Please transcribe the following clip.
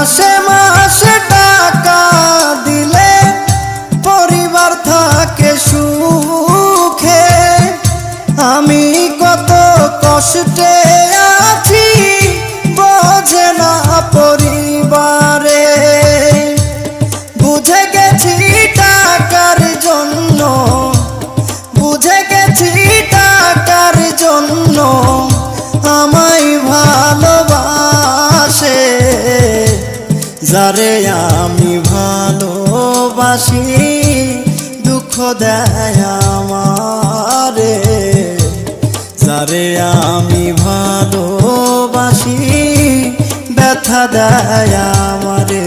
মাসে মাসে টাকা দিলে পরিবার থাকে সুখে। আমি কত কষ্টে আছি বোঝে না পরিবারে। বুঝে গেছি টাকার জন্য, বুঝে গেছি টাকার জন্য আমায় ভালোবাসে। যারে আমি ভালোবাসি দুঃখ দেয় আমারে। যারে আমি ভালোবাসি ব্যথা দেয় আমারে।